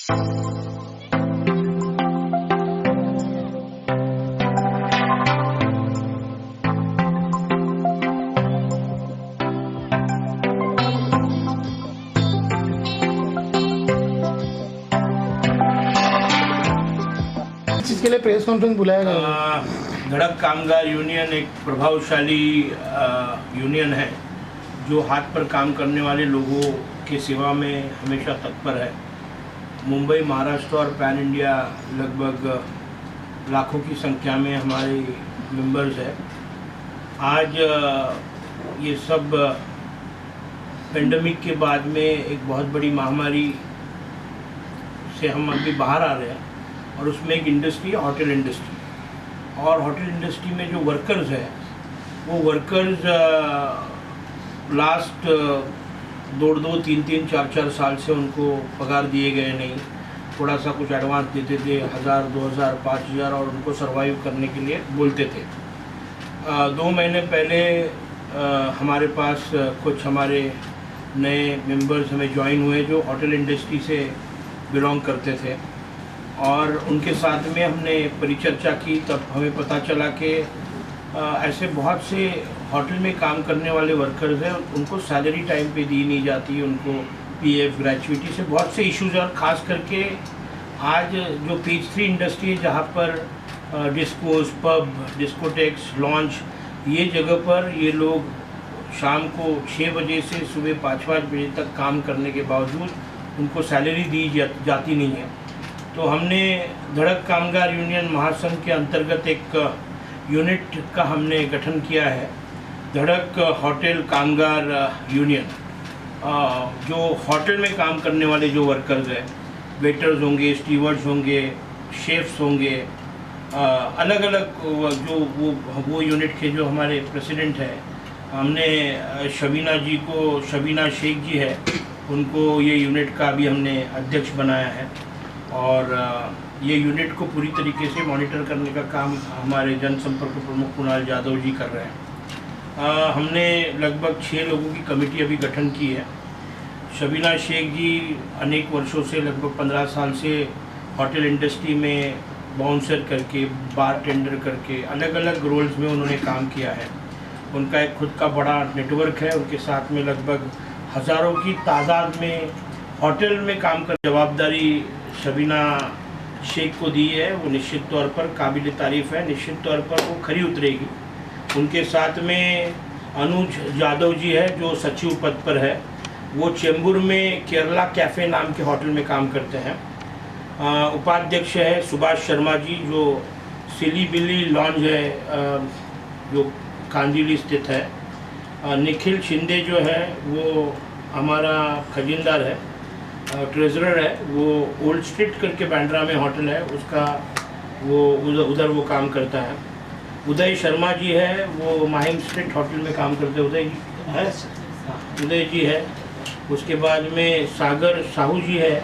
इसके लिए press conference बुलाया गया। धड़क कामगार यूनियन एक प्रभावशाली यूनियन है जो हाथ पर काम करने वाले लोगों के सेवा में हमेशा तत्पर है। मुंबई, महाराष्ट्र और पैन इंडिया लगभग लाखों की संख्या में हमारे मेंबर्स हैं। आज ये सब पेंडेमिक के बाद में एक बहुत बड़ी महामारी से हम अभी बाहर आ रहे हैं और उसमें एक इंडस्ट्री है होटल इंडस्ट्री। और होटल इंडस्ट्री में जो वर्कर्स हैं वो वर्कर्स लास्ट 2-2, 3-3, 4-4 साल से उनको पगार दिए गए नहीं। थोड़ा सा कुछ एडवांस देते थे, 1000, 2000, 5000 और उनको सरवाइव करने के लिए बोलते थे। 2 महीने पहले हमारे पास कुछ हमारे नए मेंबर्स हमें ज्वाइन हुए जो होटल इंडस्ट्री से बिलोंग करते थे और उनके साथ में हमने परिचर्चा की। तब हमें पता चला कि ऐसे बहुत से होटल में काम करने वाले वर्कर्स हैं, उनको सैलरी टाइम पे दी नहीं जाती, उनको पीएफ, ग्रेचुइटी से बहुत से इश्यूज। और ख़ास करके आज जो पेज 3 इंडस्ट्री है जहाँ पर डिस्कोस, पब, डिस्कोटेक्स, लॉन्च, ये जगह पर ये लोग शाम को 6 बजे से सुबह 5-5 बजे तक काम करने के बावजूद उनको सैलरी दी जाती नहीं है। तो हमने धड़क कामगार यूनियन महासंघ के अंतर्गत एक यूनिट का हमने गठन किया है, धड़क होटल कामगार यूनियन। जो होटल में काम करने वाले जो वर्कर्स हैं, वेटर्स होंगे, स्टीवर्ड्स होंगे, शेफ्स होंगे, अलग अलग जो वो यूनिट के जो हमारे प्रेसिडेंट हैं, हमने शबीना शेख जी है, उनको ये यूनिट का भी हमने अध्यक्ष बनाया है। और ये यूनिट को पूरी तरीके से मॉनिटर करने का काम हमारे जनसंपर्क प्रमुख कुणाल यादव जी कर रहे हैं। हमने लगभग 6 लोगों की कमेटी अभी गठन की है। शबीना शेख जी अनेक वर्षों से, लगभग 15 साल से होटल इंडस्ट्री में बाउंसर करके, बार टेंडर करके अलग अलग रोल्स में उन्होंने काम किया है। उनका एक खुद का बड़ा नेटवर्क है। उनके साथ में लगभग हज़ारों की तादाद में होटल में काम कर जवाबदारी शबीना शेख को दी है। वो निश्चित तौर पर काबिल तारीफ़ है, निश्चित तौर पर वो खरी उतरेगी। उनके साथ में अनुज यादव जी है जो सचिव पद पर है। वो चेंबूर में केरला कैफ़े नाम के होटल में काम करते हैं। उपाध्यक्ष है सुभाष शर्मा जी जो सिली बिली लॉन्ज है जो कांदिवली स्थित है। निखिल शिंदे जो है वो हमारा खजीनदार है, ट्रेजरर है। वो ओल्ड स्ट्रीट करके बांद्रा में होटल है उसका, वो उधर वो काम करता है। उदय शर्मा जी है, वो माहिम स्ट्रीट होटल में काम करते हैं। उदय जी है, उदय जी है। उसके बाद में सागर साहू जी है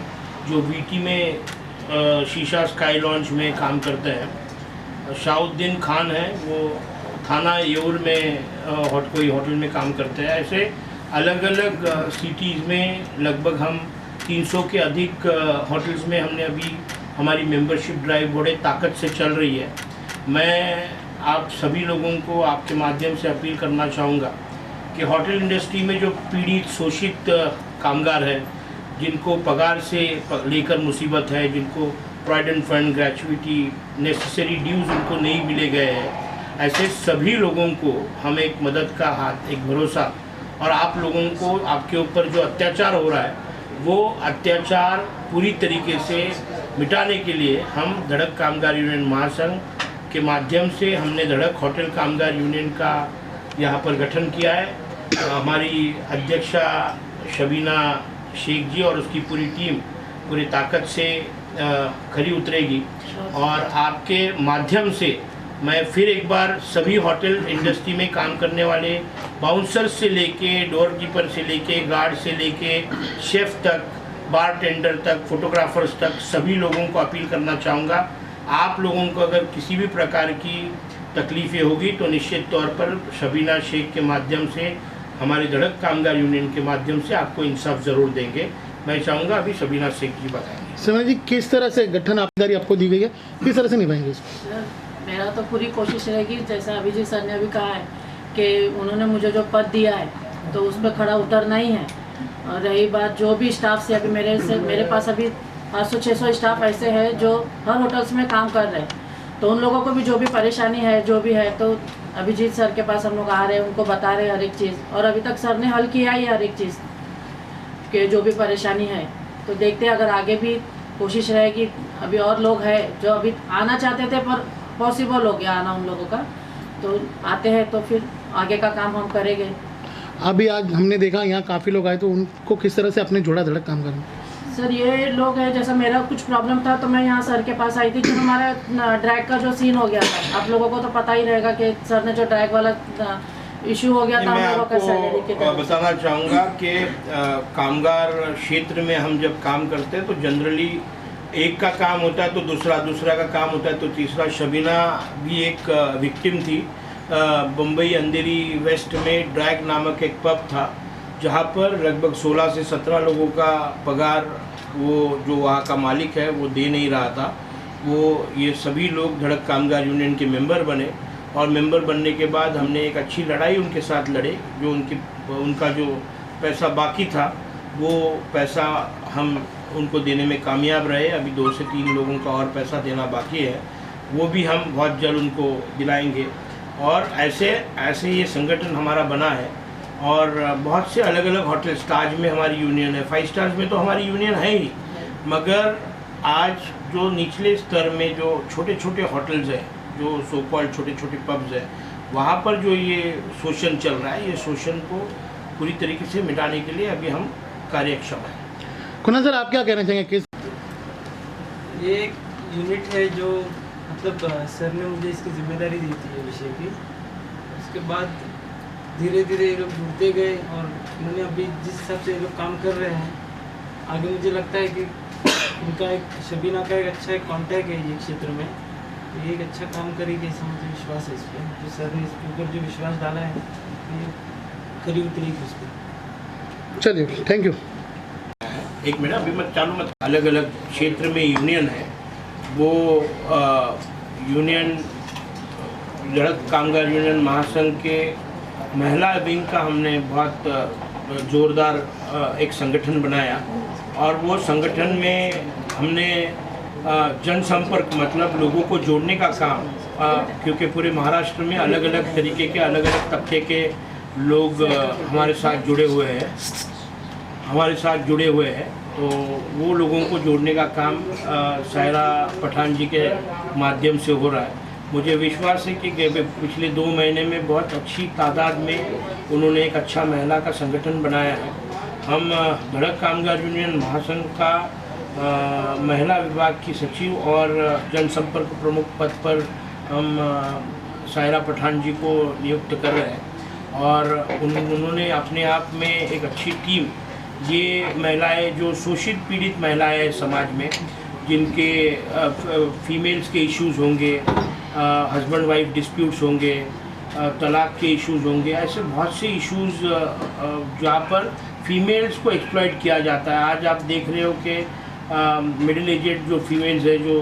जो वीटी में शीशा स्काई लॉन्च में काम करते हैं। शाहुद्दीन खान है, वो थाना येऊर में कोई होटल में काम करते हैं। ऐसे अलग अलग सिटीज़ में लगभग हम 300 के अधिक होटल्स में हमने अभी हमारी मेंबरशिप ड्राइव बड़े ताकत से चल रही है। मैं आप सभी लोगों को आपके माध्यम से अपील करना चाहूँगा कि होटल इंडस्ट्री में जो पीड़ित, शोषित कामगार हैं, जिनको पगार से लेकर मुसीबत है, जिनको प्रोविडेंट फंड, ग्रेचुइटी, नेसेसरी ड्यूज़ उनको नहीं मिले गए हैं, ऐसे सभी लोगों को हम एक मदद का हाथ, एक भरोसा, और आप लोगों को आपके ऊपर जो अत्याचार हो रहा है वो अत्याचार पूरी तरीके से मिटाने के लिए हम धड़क कामगार यूनियन महासंघ के माध्यम से हमने धड़क होटल कामगार यूनियन का यहाँ पर गठन किया है। हमारी अध्यक्षा शबीना शेख जी और उसकी पूरी टीम पूरी ताकत से खरी उतरेगी। और आपके माध्यम से मैं फिर एक बार सभी होटल इंडस्ट्री में काम करने वाले बाउंसर से लेके, डोर कीपर से लेके, गार्ड से लेके, शेफ तक, बार टेंडर तक, फोटोग्राफर्स तक, सभी लोगों को अपील करना चाहूँगा। आप लोगों को अगर किसी भी प्रकार की तकलीफ़ें होगी तो निश्चित तौर पर शबीना शेख के माध्यम से, हमारी धड़क कामगार यूनियन के माध्यम से आपको इंसाफ ज़रूर देंगे। मैं चाहूँगा अभी सबीना शेख जी बताएंगे। समीना जी, किस तरह से गठन आपदारी आपको दी गई है, किस तरह से निभाएंगे इसको? सर, मेरा तो पूरी कोशिश रहेगी, जैसा अभिजीत सर ने अभी कहा है कि उन्होंने मुझे जो पद दिया है तो उस पर खड़ा उतरना ही है। और रही बात जो भी स्टाफ से, अभी मेरे पास अभी 500-600 स्टाफ ऐसे हैं जो हर होटल्स में काम कर रहे हैं, तो उन लोगों को भी जो भी परेशानी है जो भी है, तो अभिजीत सर के पास हम लोग आ रहे हैं, उनको बता रहे हैं हर एक चीज़, और अभी तक सर ने हल किया ही हर एक चीज़ कि जो भी परेशानी है। तो देखते हैं, अगर आगे भी कोशिश रहेगी। अभी और लोग हैं जो अभी आना चाहते थे पर पॉसिबल हो गया आना उन लोगों का, तो आते हैं तो फिर आगे का काम हम करेंगे। अभी आज हमने देखा यहाँ काफ़ी लोग आए, तो उनको किस तरह से अपने जोड़ा धड़क काम करना? सर, ये लोग हैं, जैसा मेरा कुछ प्रॉब्लम था तो मैं यहाँ सर के पास आई थी, जो हमारा ड्रैग का जो सीन हो गया था, आप लोगों को तो पता ही रहेगा कि सर ने जो ड्रैग वाला इशू हो गया था मैं हम लोगों का सैलरी के आपको बताना चाहूँगा कि कामगार क्षेत्र में हम जब काम करते हैं तो जनरली एक का काम होता है तो दूसरा का काम होता है तो तीसरा। शबीना भी एक विक्टिम थी। बम्बई अंधेरी वेस्ट में ड्रैग नामक एक पब था जहाँ पर लगभग 16 से 17 लोगों का पगार वो जो वहाँ का मालिक है वो दे नहीं रहा था। वो ये सभी लोग धड़क कामगार यूनियन के मेंबर बने, और मेंबर बनने के बाद हमने एक अच्छी लड़ाई उनके साथ लड़े। जो उनका जो पैसा बाकी था वो पैसा हम उनको देने में कामयाब रहे। अभी 2 से 3 लोगों का और पैसा देना बाकी है, वो भी हम बहुत जल्द उनको दिलाएंगे। और ऐसे ये संगठन हमारा बना है, और बहुत से अलग अलग होटल, ताज में हमारी यूनियन है, 5 स्टार्स में तो हमारी यूनियन है ही, मगर आज जो निचले स्तर में जो छोटे छोटे होटल्स हैं, जो सो कॉल्ड छोटे छोटे पब्स हैं, वहाँ पर जो ये शोषण चल रहा है, ये शोषण को पूरी तरीके से मिटाने के लिए अभी हम कार्यक्षम हैं। कुणाल सर, आप क्या कहना चाहेंगे? किस ये एक यूनिट है जो मतलब सर ने मुझे इसकी जिम्मेदारी दी थी ये विषय की। उसके बाद धीरे धीरे ये लोग जुड़ते गए, और उन्होंने अभी जिस हिसाब से ये लोग काम कर रहे हैं, आगे मुझे लगता है कि उनका एक शबीना का एक अच्छा एक कॉन्टैक्ट है ये क्षेत्र में, ये एक अच्छा काम करेगी, ऐसा मुझे विश्वास है इस पर। जो सर ने इसके ऊपर जो विश्वास डाला है ये खरी उतरेगी उस पर। चलिए, थैंक यू। एक मिनट, अभी मत चालू मत। अलग अलग क्षेत्र में यूनियन है, वो यूनियन धड़क कामगार यूनियन महासंघ के महिला विंग का हमने बहुत जोरदार एक संगठन बनाया, और वो संगठन में हमने जनसंपर्क मतलब लोगों को जोड़ने का काम, क्योंकि पूरे महाराष्ट्र में अलग अलग तरीके के अलग अलग तबके के लोग हमारे साथ जुड़े हुए हैं, तो वो लोगों को जोड़ने का काम सायरा पठान जी के माध्यम से हो रहा है। मुझे विश्वास है कि पिछले 2 महीने में बहुत अच्छी तादाद में उन्होंने एक अच्छा महिला का संगठन बनाया है। हम धड़क कामगार यूनियन महासंघ का महिला विभाग की सचिव और जनसंपर्क प्रमुख पद पर हम सायरा पठान जी को नियुक्त कर रहे हैं, और उन्होंने अपने आप में एक अच्छी टीम, ये महिलाएं जो शोषित पीड़ित महिलाएं हैं समाज में, जिनके फीमेल्स के इश्यूज़ होंगे, हस्बैंड वाइफ डिस्प्यूट्स होंगे, तलाक के इश्यूज़ होंगे, ऐसे बहुत से इश्यूज़ जहाँ पर फीमेल्स को एक्सप्लॉइट किया जाता है। आज आप देख रहे हो कि मिडिल एजेड जो फीमेल्स है, जो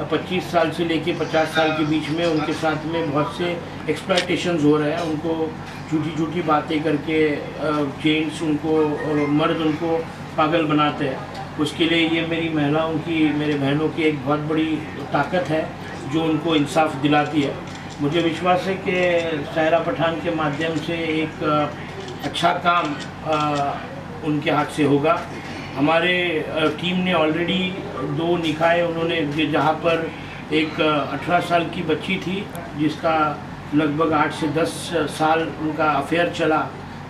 25 साल से लेके 50 साल के बीच में, उनके साथ में बहुत से एक्सप्लॉइटेशंस हो रहे हैं। उनको झूठी बातें करके जेंट्स उनको मर्द उनको पागल बनाते हैं। उसके लिए ये मेरी महिलाओं की, मेरे बहनों की एक बहुत बड़ी ताकत है जो उनको इंसाफ दिलाती है। मुझे विश्वास है कि सायरा पठान के माध्यम से एक अच्छा काम उनके हाथ से होगा। हमारे टीम ने ऑलरेडी 2 निकाय उन्होंने, जहाँ पर एक 18 साल की बच्ची थी जिसका लगभग 8 से 10 साल उनका अफेयर चला,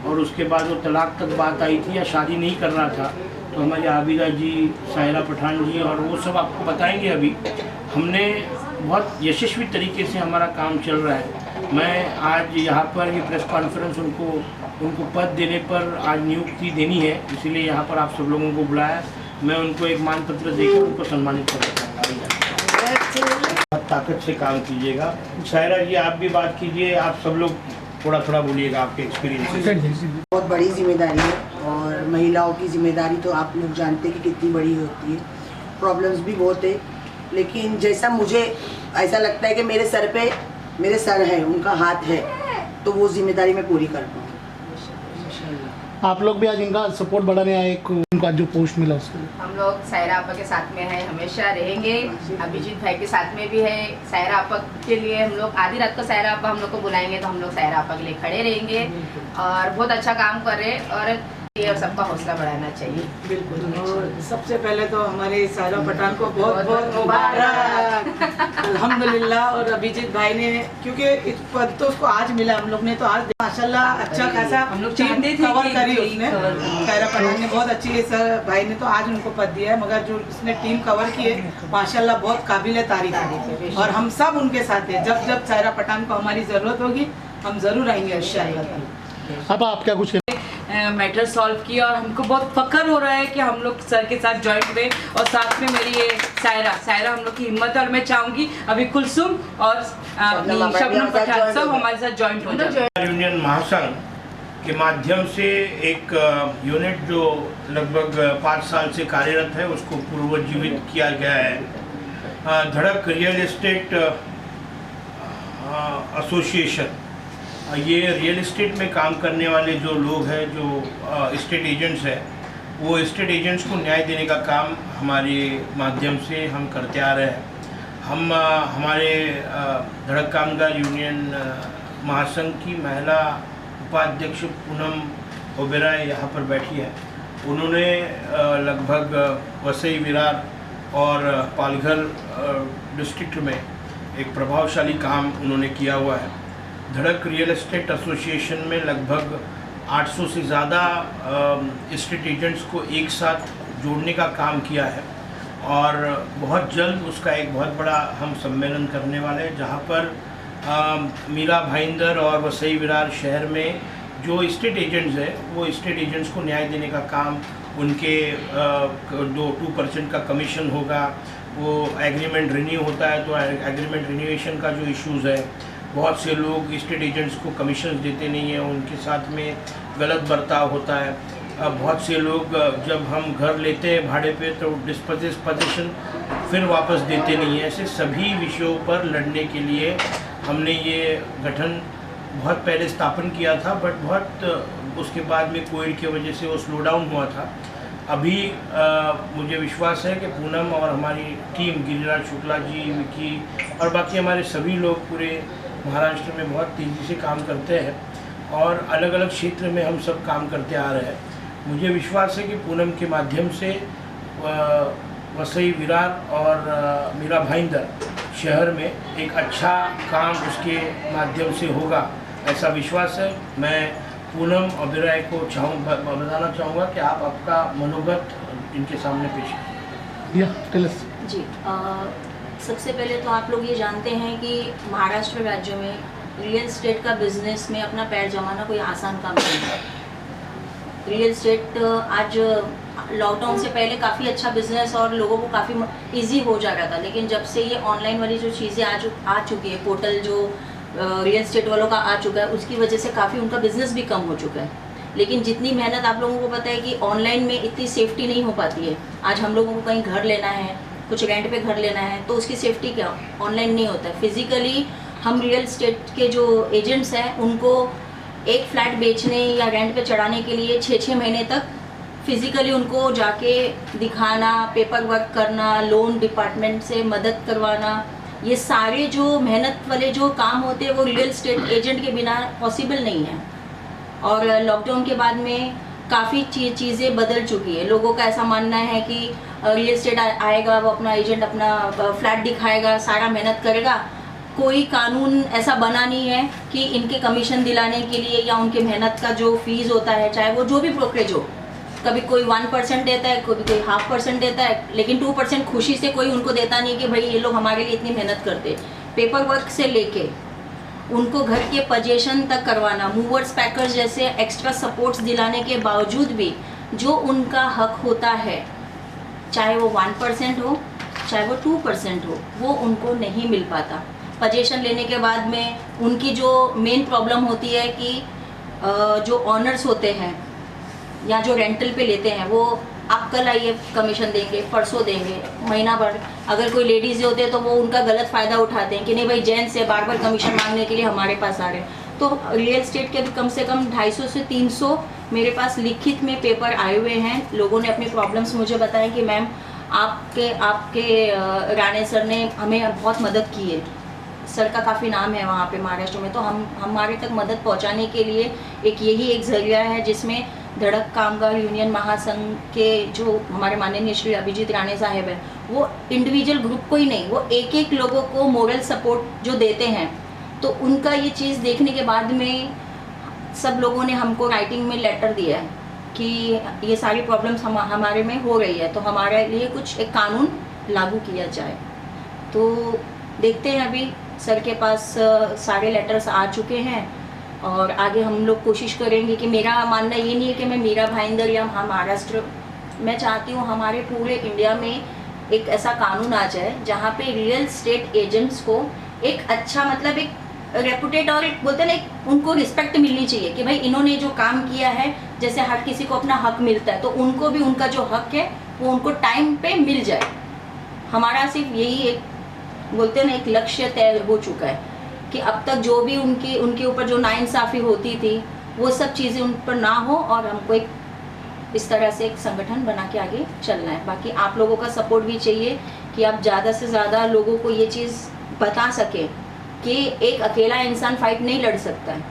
और उसके बाद वो तलाक तक बात आई थी या शादी नहीं कर रहा था, तो हमारे आबिदा जी, सायरा पठान जी, और वो सब आपको बताएंगे। अभी हमने बहुत यशस्वी तरीके से हमारा काम चल रहा है। मैं आज यहाँ पर ये प्रेस कॉन्फ्रेंस उनको पद देने पर आज नियुक्ति देनी है, इसीलिए यहाँ पर आप सब लोगों को बुलाया। मैं उनको एक मान पत्र देकर उनको सम्मानित करूँगा। ताकत से काम कीजिएगा। सायरा जी, आप भी बात कीजिए, आप सब लोग थोड़ा बोलिएगा आपके एक्सपीरियंस। बहुत बड़ी जिम्मेदारी है, और और महिलाओं की जिम्मेदारी तो आप लोग जानते हैं कि कितनी बड़ी होती है, प्रॉब्लम्स भी बहुत है, लेकिन जैसा मुझे ऐसा लगता है कि मेरे सर है, उनका हाथ है, तो वो जिम्मेदारी मैं पूरी कर पाऊँ। आप लोग भी आज इनका सपोर्ट बढ़ाने आए, उनका जो पोस्ट मिला उसके लिए। हम लोग सायरा आपा के साथ में है, हमेशा रहेंगे। अभिजीत भाई के साथ में भी है। सायरा आपा के लिए हम लोग आधी रात को सायरा आपा हम लोग को बुलाएंगे तो हम लोग सायरा आपा के लिए खड़े रहेंगे और बहुत अच्छा काम कर रहे हैं और ये सबका हौसला बढ़ाना चाहिए। बिल्कुल। और सबसे पहले तो हमारे सायरा पठान को बहुत बहुत मुबारक, अल्हम्दुलिल्लाह। और अभिजीत भाई ने, क्योंकि इस पद तो उसको आज मिला, हम लोग ने तो आज माशाल्लाह अच्छा खासा हम लोग टीम चाहते थे कवर कि करी टीम उसने। कवर सायरा पठान ने बहुत अच्छी, सर भाई ने तो आज उनको पद दिया है, मगर जो उसने टीम कवर की है माशाल्लाह बहुत काबिल तारीफ है। और हम सब उनके साथ हैं, जब जब सायरा पठान को हमारी ज़रूरत होगी हम ज़रूर आएंगे इंशाअल्लाह। अब आप क्या कुछ मैटर सॉल्व किया और हमको बहुत फख्र हो रहा है कि हम लोग सर के साथ ज्वाइन हुए और साथ में मेरी ये सायरा हम लोग की हिम्मत है और मैं चाहूँगी अभी कुलसुम और शबनम पठान सब हमारे साथ ज्वाइन हो जाए। यूनियन महासंघ के माध्यम से एक यूनिट जो लगभग 5 साल से कार्यरत है उसको पुनर्जीवित किया गया है। धड़क रियल एस्टेट एसोसिएशन, ये रियल एस्टेट में काम करने वाले जो लोग हैं, जो एस्टेट एजेंट्स हैं, वो एस्टेट एजेंट्स को न्याय देने का काम हमारे माध्यम से हम करते आ रहे हैं। हम हमारे धड़क कामगार यूनियन महासंघ की महिला उपाध्यक्ष पूनम ओबेरॉय यहाँ पर बैठी है। उन्होंने लगभग वसई विरार और पालघर डिस्ट्रिक्ट में एक प्रभावशाली काम उन्होंने किया हुआ है। धड़क रियल एस्टेट एसोसिएशन में लगभग 800 से ज़्यादा एस्टेट एजेंट्स को एक साथ जोड़ने का काम किया है और बहुत जल्द उसका एक बहुत बड़ा हम सम्मेलन करने वाले हैं, जहां पर मीरा भाईंदर और वसई विरार शहर में जो एस्टेट एजेंट्स हैं वो एस्टेट एजेंट्स को न्याय देने का काम, उनके जो 2% का कमीशन होगा, वो एग्रीमेंट रिन्यू होता है तो एग्रीमेंट रिन्यूएशन का जो इश्यूज़ है, बहुत से लोग एस्टेट एजेंट्स को कमीशन देते नहीं हैं, उनके साथ में गलत बर्ताव होता है। बहुत से लोग जब हम घर लेते हैं भाड़े पे तो डिस्पोजिशन फिर वापस देते नहीं हैं। ऐसे सभी विषयों पर लड़ने के लिए हमने ये गठन बहुत पहले स्थापन किया था, बट बहुत उसके बाद में कोविड की वजह से वो स्लो डाउन हुआ था। अभी मुझे विश्वास है कि पूनम और हमारी टीम, गिरिराज शुक्ला जी, विकी और बाकी हमारे सभी लोग पूरे महाराष्ट्र में बहुत तेज़ी से काम करते हैं और अलग अलग क्षेत्र में हम सब काम करते आ रहे हैं। मुझे विश्वास है कि पूनम के माध्यम से वसई विरार और मीरा भाईंदर शहर में एक अच्छा काम उसके माध्यम से होगा, ऐसा विश्वास है। मैं पूनम ओबेरॉय को बताना चाहूँगा कि आप आपका मनोगत इनके सामने पेश करें। जी, सबसे पहले तो आप लोग ये जानते हैं कि महाराष्ट्र राज्य में रियल एस्टेट का बिजनेस में अपना पैर जमाना कोई आसान काम नहीं है। रियल एस्टेट आज लॉकडाउन से पहले काफ़ी अच्छा बिजनेस और लोगों को काफ़ी इजी हो जा रहा था, लेकिन जब से ये ऑनलाइन वाली जो चीज़ें आ चुकी है, पोर्टल जो रियल एस्टेट वालों का आ चुका है, उसकी वजह से काफ़ी उनका बिजनेस भी कम हो चुका है। लेकिन जितनी मेहनत आप लोगों को पता है कि ऑनलाइन में इतनी सेफ्टी नहीं हो पाती है। आज हम लोगों को कहीं घर लेना है, कुछ रेंट पे घर लेना है, तो उसकी सेफ्टी क्या ऑनलाइन नहीं होता है। फिजिकली हम रियल एस्टेट के जो एजेंट्स हैं उनको एक फ्लैट बेचने या रेंट पे चढ़ाने के लिए 6-6 महीने तक फिजिकली उनको जाके दिखाना, पेपर वर्क करना, लोन डिपार्टमेंट से मदद करवाना, ये सारे जो मेहनत वाले जो काम होते हैं वो रियल एस्टेट एजेंट के बिना पॉसिबल नहीं है। और लॉकडाउन के बाद में काफ़ी चीज़ें बदल चुकी है। लोगों का ऐसा मानना है कि रियल एस्टेट आएगा, वो अपना एजेंट अपना फ्लैट दिखाएगा, सारा मेहनत करेगा, कोई कानून ऐसा बना नहीं है कि इनके कमीशन दिलाने के लिए या उनके मेहनत का जो फीस होता है, चाहे वो जो भी ब्रोकरेज हो, कभी कोई 1% देता है, कभी कोई 0.5% देता है, लेकिन 2% खुशी से कोई उनको देता नहीं कि भाई ये लोग हमारे लिए इतनी मेहनत करते। पेपर वर्क से लेके उनको घर के पोजीशन तक करवाना, मूवर्स पैकर्स जैसे एक्स्ट्रा सपोर्ट्स दिलाने के बावजूद भी जो उनका हक होता है, चाहे वो 1% हो चाहे वो 2% हो, वो उनको नहीं मिल पाता। पोजीशन लेने के बाद में उनकी जो मेन प्रॉब्लम होती है कि जो ऑनर्स होते हैं या जो रेंटल पे लेते हैं वो आप कल आइए कमीशन देंगे, परसों देंगे, महीना भर। अगर कोई लेडीज़ होते हैं तो वो उनका गलत फ़ायदा उठाते हैं कि नहीं भाई जेंट्स से बार बार कमीशन मांगने के लिए हमारे पास आ रहे हैं। तो रियल एस्टेट के भी कम से कम 250 से 300 मेरे पास लिखित में पेपर आए हुए हैं। लोगों ने अपनी प्रॉब्लम्स मुझे बताए कि मैम आपके राणे सर ने हमें बहुत मदद की है, सर का काफ़ी नाम है वहाँ पे महाराष्ट्र में, तो हमारे तक मदद पहुँचाने के लिए यही एक ज़रिया है जिसमें धड़क कामगार यूनियन महासंघ के जो हमारे माननीय श्री अभिजीत राणे साहब हैं, वो इंडिविजुअल ग्रुप को ही नहीं, वो एक एक लोगों को मोरल सपोर्ट जो देते हैं। तो उनका ये चीज़ देखने के बाद में सब लोगों ने हमको राइटिंग में लेटर दिया है कि ये सारी प्रॉब्लम्स हमारे में हो रही है, तो हमारे लिए कुछ एक कानून लागू किया जाए। तो देखते हैं, अभी सर के पास सारे लेटर्स आ चुके हैं और आगे हम लोग कोशिश करेंगे कि मेरा मानना ये नहीं है कि मैं मीरा भाईंदर या महाराष्ट्र, मैं चाहती हूँ हमारे पूरे इंडिया में एक ऐसा कानून आ जाए जहाँ पे रियल एस्टेट एजेंट्स को एक अच्छा मतलब एक रेपुटेड और एक बोलते हैं ना, एक उनको रिस्पेक्ट मिलनी चाहिए कि भाई इन्होंने जो काम किया है, जैसे हर किसी को अपना हक मिलता है तो उनको भी उनका जो हक है वो उनको टाइम पे मिल जाए। हमारा सिर्फ यही एक बोलते हैं ना एक लक्ष्य तय हो चुका है कि अब तक जो भी उनके ऊपर जो नाइंसाफ़ी होती थी वो सब चीज़ें उन पर ना हो और हमको एक इस तरह से एक संगठन बना के आगे चलना है। बाकी आप लोगों का सपोर्ट भी चाहिए कि आप ज़्यादा से ज़्यादा लोगों को ये चीज़ बता सकें कि एक अकेला इंसान फाइट नहीं लड़ सकता है,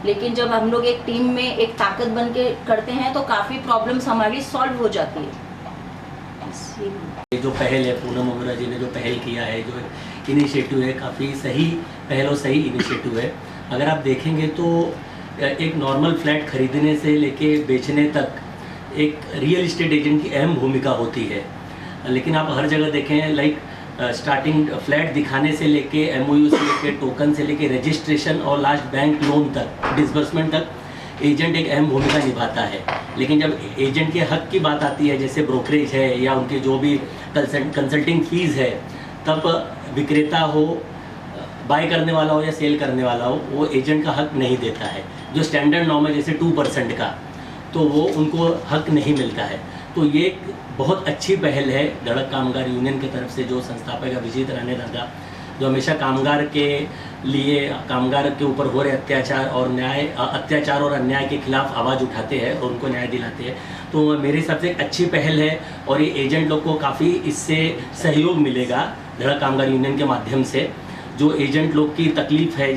लेकिन जब हम लोग एक टीम में एक ताकत बन के करते हैं तो काफ़ी प्रॉब्लम्स हमारी सॉल्व हो जाती है। जो पहल है पूनम मोगरा जी ने जो पहल किया है, जो इनिशिएटिव है, काफ़ी सही पहल और सही इनिशिएटिव है। अगर आप देखेंगे तो एक नॉर्मल फ्लैट खरीदने से लेके बेचने तक एक रियल इस्टेट एजेंट की अहम भूमिका होती है, लेकिन आप हर जगह देखें लाइक स्टार्टिंग फ्लैट दिखाने से लेके MOU से लेके टोकन से लेके रजिस्ट्रेशन और लास्ट बैंक लोन तक डिसबर्समेंट तक एजेंट एक अहम भूमिका निभाता है। लेकिन जब एजेंट के हक की बात आती है, जैसे ब्रोकरेज है या उनके जो भी कंसल्टिंग फीस है, तब विक्रेता हो, बाय करने वाला हो या सेल करने वाला हो, वो एजेंट का हक नहीं देता है। जो स्टैंडर्ड नॉर्म है जैसे 2% का, तो वो उनको हक नहीं मिलता है। तो ये एक बहुत अच्छी पहल है धड़क कामगार यूनियन की तरफ से, जो संस्थापक अभिजीत राणे दादा जो हमेशा कामगार के लिए, कामगार के ऊपर हो रहे अत्याचार और अन्याय के खिलाफ आवाज़ उठाते हैं और उनको न्याय दिलाते हैं। तो मेरे हिसाब से एक अच्छी पहल है और ये एजेंट लोग को काफ़ी इससे सहयोग मिलेगा धड़क कामगार यूनियन के माध्यम से। जो एजेंट लोग की तकलीफ़ है,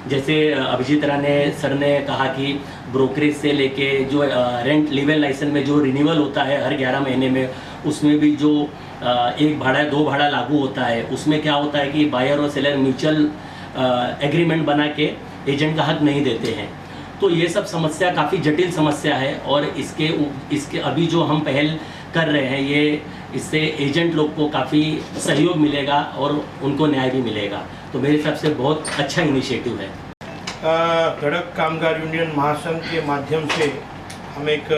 जैसे अभिजीत राणे सर ने कहा कि ब्रोकरेज से लेके जो रेंट लिवल लाइसेंस में जो रिन्यूअल होता है हर 11 महीने में, उसमें भी जो 1 भाड़ा 2 भाड़ा लागू होता है, उसमें क्या होता है कि बायर और सेलर म्यूचुअल एग्रीमेंट बना के एजेंट का हक नहीं देते हैं। तो ये सब समस्या काफ़ी जटिल समस्या है और इसके अभी जो हम पहल कर रहे हैं, ये इससे एजेंट लोग को काफ़ी सहयोग मिलेगा और उनको न्याय भी मिलेगा। तो मेरे हिसाब से बहुत अच्छा इनिशिएटिव है। धड़क कामगार यूनियन महासंघ के माध्यम से हम एक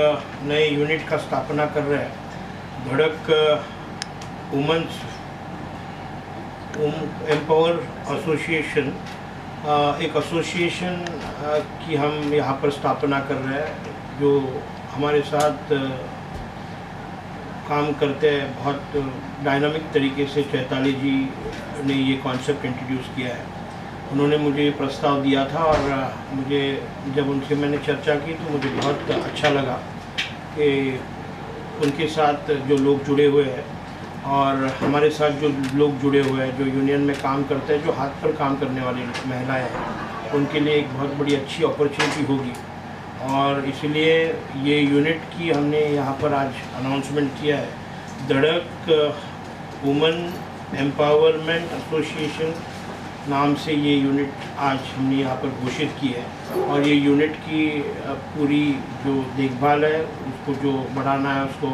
नए यूनिट का स्थापना कर रहे हैं। धड़क वुमेन्स एम्पावर एसोसिएशन, एक एसोसिएशन की हम यहाँ पर स्थापना कर रहे हैं, जो हमारे साथ काम करते हैं बहुत डायनामिक तरीके से। चैताली जी ने ये कॉन्सेप्ट इंट्रोड्यूस किया है। उन्होंने मुझे ये प्रस्ताव दिया था और मुझे जब उनसे मैंने चर्चा की तो मुझे बहुत अच्छा लगा कि उनके साथ जो लोग जुड़े हुए हैं और हमारे साथ जो लोग जुड़े हुए हैं, जो यूनियन में काम करते हैं, जो हाथ पर काम करने वाली महिलाएं हैं, उनके लिए एक बहुत बड़ी अच्छी अपॉर्चुनिटी होगी। और इसलिए ये यूनिट की हमने यहाँ पर आज अनाउंसमेंट किया है। धड़क वुमेन एम्पावरमेंट एसोसिएशन नाम से ये यूनिट आज हमने यहाँ पर घोषित की है और ये यूनिट की पूरी जो देखभाल है, उसको जो बढ़ाना है, उसको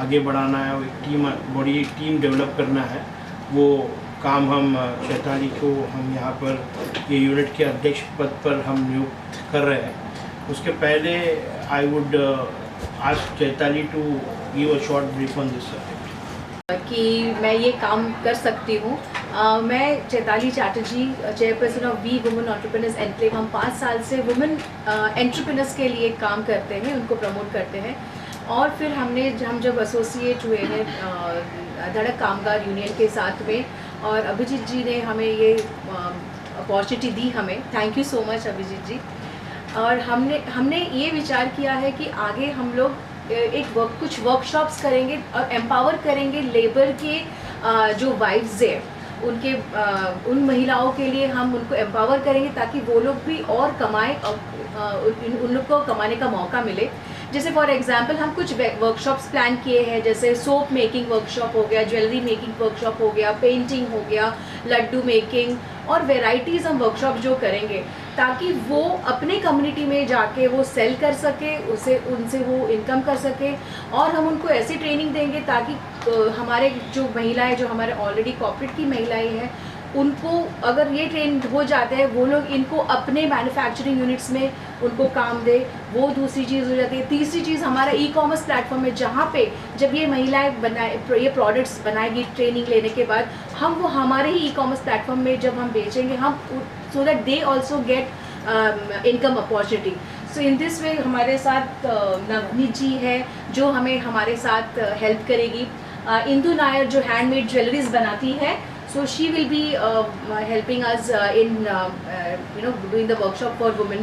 आगे बढ़ाना है, एक बड़ी टीम डेवलप करना है, वो काम हम चैताली को हम यहाँ पर ये यूनिट के अध्यक्ष पद पर हम नियुक्त कर रहे हैं। उसके पहले I would ask Chaitali to give a short brief on this subject. कि मैं ये काम कर सकती हूँ मैं Chaitali Chatterjee, chairperson of we women entrepreneurs enclave. हम 5 साल से वुमेन एंटरप्रेन्योर्स के लिए काम करते हैं, उनको प्रमोट करते हैं। और फिर हम जब एसोसिएट हुए हैं धड़क कामगार यूनियन के साथ में, और अभिजीत जी ने हमें ये अपॉर्चुनिटी दी हमें, thank you so much Abhijit ji. और हमने ये विचार किया है कि आगे हम लोग कुछ वर्कशॉप्स करेंगे और एम्पावर करेंगे लेबर के जो वाइफ्स है उनके उन महिलाओं के लिए हम उनको एम्पावर करेंगे ताकि वो लोग भी और कमाएं और उन लोग को कमाने का मौका मिले। जैसे फॉर एग्जांपल हम कुछ वर्कशॉप्स प्लान किए हैं, जैसे सोप मेकिंग वर्कशॉप हो गया, ज्वेलरी मेकिंग वर्कशॉप हो गया, पेंटिंग हो गया, लड्डू मेकिंग और वेराइटीज़ हम वर्कशॉप जो करेंगे ताकि वो अपने कम्युनिटी में जाके वो सेल कर सके, उनसे वो इनकम कर सके। और हम उनको ऐसी ट्रेनिंग देंगे ताकि हमारे जो महिलाएं जो हमारे ऑलरेडी कॉर्पोरेट की महिलाएं हैं उनको अगर ये ट्रेन हो जाते हैं वो लोग इनको अपने मैन्युफैक्चरिंग यूनिट्स में उनको काम दे, वो दूसरी चीज़ हो जाती है। तीसरी चीज़ हमारा ई-कॉमर्स प्लेटफॉर्म है जहाँ पे जब ये महिलाएं ये प्रोडक्ट्स बनाएगी ट्रेनिंग लेने के बाद, हम वो हमारे ही ई-कॉमर्स प्लेटफॉर्म में जब हम बेचेंगे हम so that they also get income opportunity. So in this way हमारे साथ नवनीत जी है जो हमें हमारे साथ हेल्प करेगी। इंदु नायर जो हैंडमेड ज्वेलरीज बनाती है, so she will be helping us in doing the workshop for women.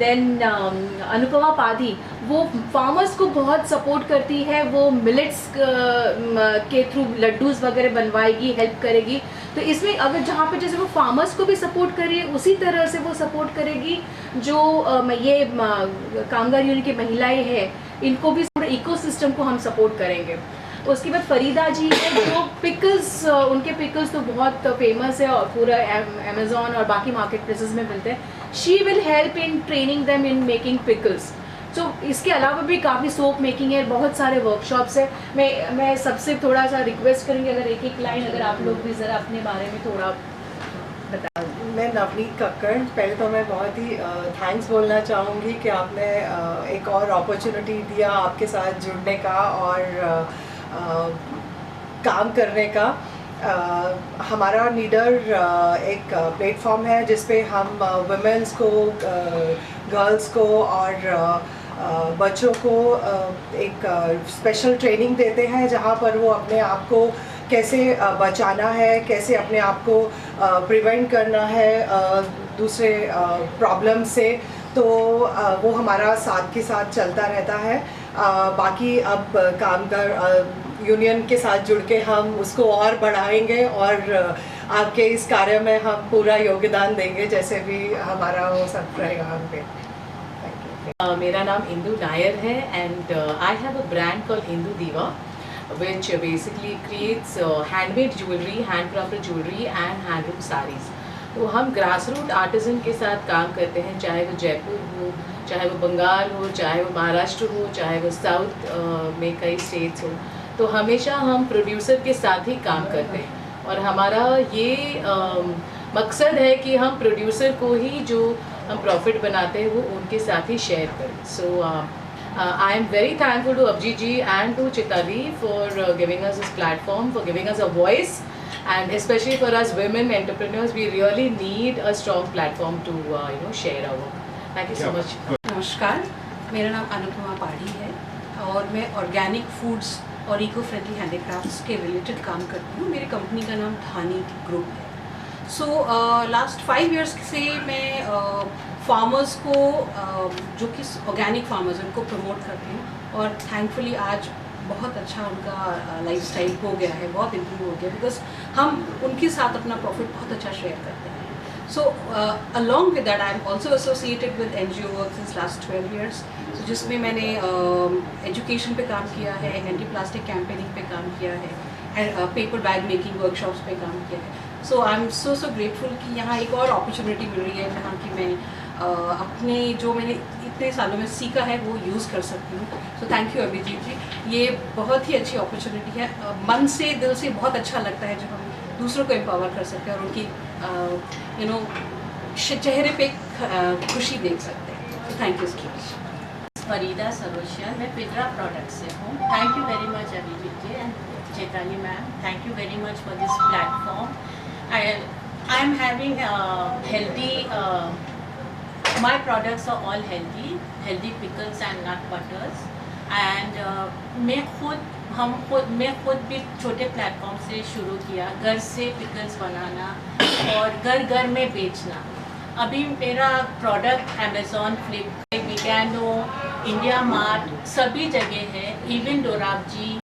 Then Anupama Padhi वो फार्मर्स को बहुत सपोर्ट करती है, वो मिलेट्स के थ्रू लड्डूज वगैरह बनवाएगी, हेल्प करेगी। तो इसमें अगर जहाँ पे जैसे वो फार्मर्स को भी सपोर्ट कर रही है उसी तरह से वो सपोर्ट करेगी जो ये कामगार यूनियन की महिलाएं हैं, इनको भी पूरा इकोसिस्टम को हम सपोर्ट करेंगे। उसके बाद फरीदा जी है जो पिकल्स, उनके पिकल्स तो बहुत फेमस है और पूरा अमेज़ॉन और बाकी मार्केट प्लेसेस में मिलते हैं। She will help in training them in making pickles. तो इसके अलावा भी काफ़ी सोप मेकिंग है, बहुत सारे वर्कशॉप्स है। मैं सबसे थोड़ा सा रिक्वेस्ट करूँगी अगर एक लाइन अगर आप लोग भी ज़रा अपने बारे में थोड़ा बता। मैं नवनीत कक्कड़, पहले तो मैं बहुत ही थैंक्स बोलना चाहूँगी कि आपने एक और अपॉर्चुनिटी दिया आपके साथ जुड़ने का और काम करने का। हमारा नीडर एक प्लेटफॉर्म है जिस पे हम वुमेन्स को, गर्ल्स को और बच्चों को एक स्पेशल ट्रेनिंग देते हैं जहाँ पर वो अपने आप को कैसे बचाना है, कैसे अपने आप को प्रिवेंट करना है दूसरे प्रॉब्लम से। तो वो हमारा साथ के साथ चलता रहता है। बाकी अब कामगार यूनियन के साथ जुड़ के हम उसको और बढ़ाएंगे और आपके इस कार्य में हम पूरा योगदान देंगे जैसे भी हमारा वो सब रहेगा हम पे। मेरा नाम इंदु नायर है and I have a brand called Indu दीवा which basically creates handmade jewelry, handcrafted jewelry and handloom sarees। तो हम ग्रास रूट आर्टिजन के साथ काम करते हैं, चाहे वो जयपुर हो, चाहे वो बंगाल हो, चाहे वो महाराष्ट्र हो, चाहे वो साउथ में कई स्टेट्स हो। तो हमेशा हम प्रोड्यूसर के साथ ही काम करते हैं और हमारा ये मकसद है कि हम प्रोड्यूसर को ही जो हम प्रॉफिट बनाते हैं वो उनके साथ ही शेयर करें। सो I am very thankful to Abhijit ji and to Chitali for giving us this platform, for giving us a voice, and especially for us women entrepreneurs, we really need a strong platform to share our work. Thank you so much. नमस्कार, मेरा नाम अनुपमा पाड़ी है और मैं organic foods और eco friendly handicrafts के related काम करती हूँ। मेरी कंपनी का नाम धानी ग्रुप है। सो लास्ट 5 years से मैं फार्मर्स को जो कि ऑर्गेनिक फार्मर्स उनको प्रमोट करती हूँ और थैंकफुली आज बहुत अच्छा उनका लाइफस्टाइल हो गया है, बहुत इम्प्रूव हो गया बिकॉज हम उनके साथ अपना प्रॉफिट बहुत अच्छा शेयर करते हैं। So along with that I am also associated with NGO work since last 12 years, जिसमें मैंने एजुकेशन पे काम किया है, एंटी प्लास्टिक कैंपेनिंग पे काम किया है, पेपर बैग मेकिंग वर्कशॉप्स पे काम किया है। सो आई एम सो ग्रेटफुल कि यहाँ एक और अपॉर्चुनिटी मिल रही है जहाँ की मैं अपने जो मैंने इतने सालों में सीखा है वो यूज़ कर सकती हूँ। सो थैंक यू अभिजीत जी, ये बहुत ही अच्छी अपॉर्चुनिटी है। मन से, दिल से बहुत अच्छा लगता है जब हम दूसरों को एम्पावर कर सकते हैं और उनकी चेहरे पे खुशी देख सकते हैं। तो thank you so much. Farida Saroshia, मैं पिद्रा प्रोडक्ट से हूँ। Thank you very much Abhijit ji and Chaitali ma'am, thank you very much for this platform. I am having healthy. My products are all healthy pickles and nut butters. And मैं खुद भी छोटे platform से शुरू किया, घर से पिकल्स बनाना और घर में बेचना। अभी मेरा प्रोडक्ट अमेज़ॉन, फ्लिपकार्ट, बिगैनो, इंडिया मार्ट सभी जगह है, इवन डोराबजी